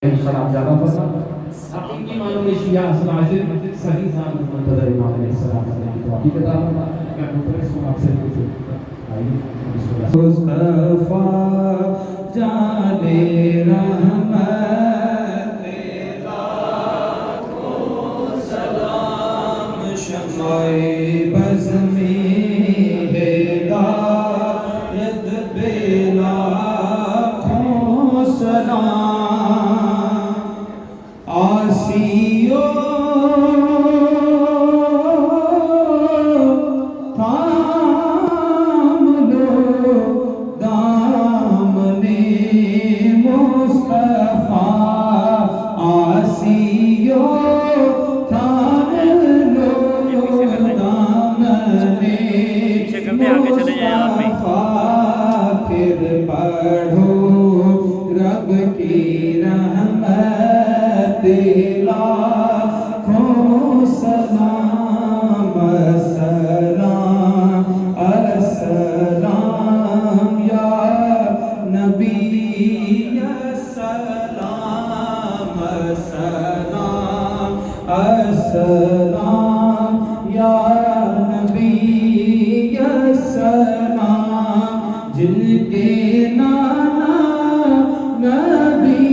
السلام زیادہ فرما حقیقی معنوں میں شیعہ اصل عاجل صحیح ذات منتظر امام علیہ السلام کی توفیق عطا فرما میں دوسرے سو آپ سے پوچھوں آئیے بسم اللہ مصطفیٰ جانے رحمت لاکھوں سلام شمع بز میں ہدایت پہ لاکھوں سلام آسیو تھام لو دامن مصطفیٰ آسیو تھام لو دامن مصطفیٰ پھر پڑھو رب کی رحمت لاکھوں سلام السلام السلام یا نبی السلام السلام السلام یا نبی السلام جن کے نانا نبی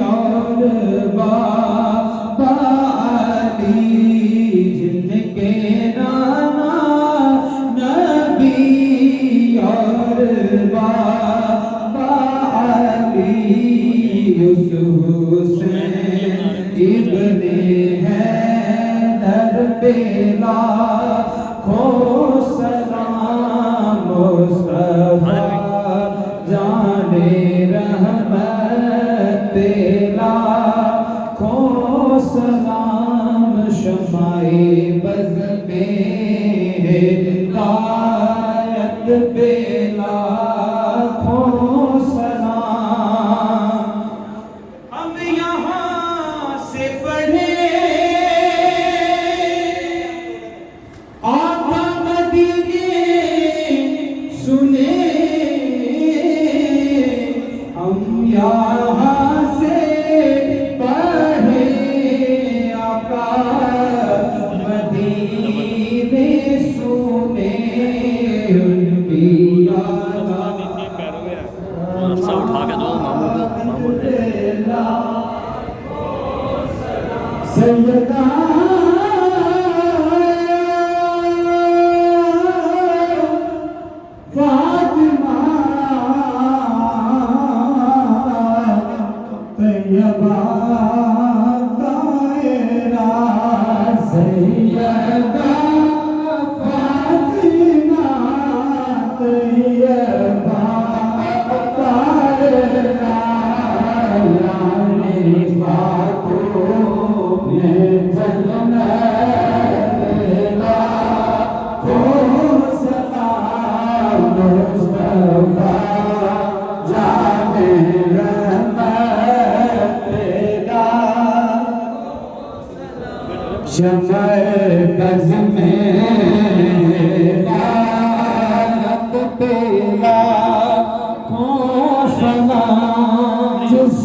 اور بابا علی جن کے نانا نبی اور بابا علی یوسف حسین ابن حیدر پہ لاکھوں سلام مصطفیٰ جانے رحمت لاکھوں سلام شمع بز میں ہدایت پہ لاکھوں سلام ہم یہاں سے پڑھے آقا مدینے سنے ہم یہاں سے پڑھے آقا مدینے سنے اٹھا کے دو ماموں سیدہ فاطمہ طیبہ طاہرہ سیدہ فاطمہ طیبہ طاہرہ یعنی خاتون جنت لاکھوں سلام مصطفیٰ جانے رحمت شمع بز میں ہدایت پہ لاکھوں سلام جس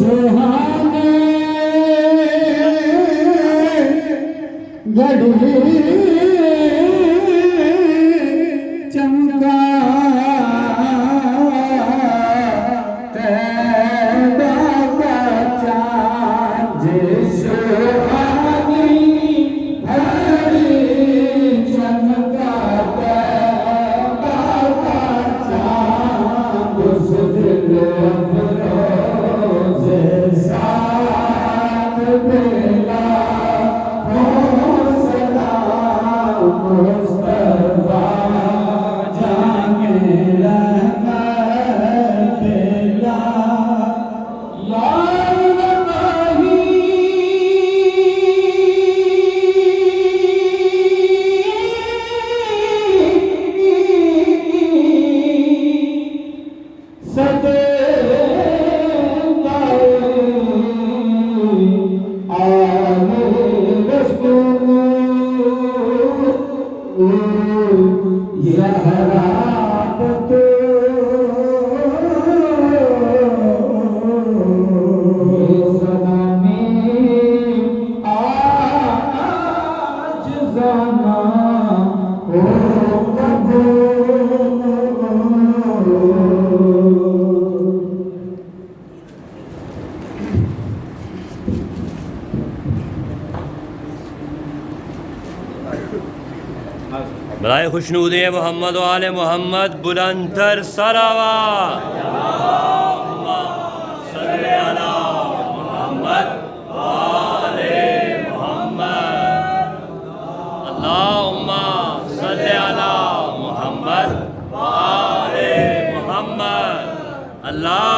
گڑھے چمکا تیبہ کا چاند جس آنی بھری چمکا تیبہ کا چاند اس دل افروز ساتھ بلا برائے خوشنود محمد و آل محمد بلند تر صلوات اللہم صلی علی محمد و آل محمد اللہم صلی علی محمد و آل محمد اللہ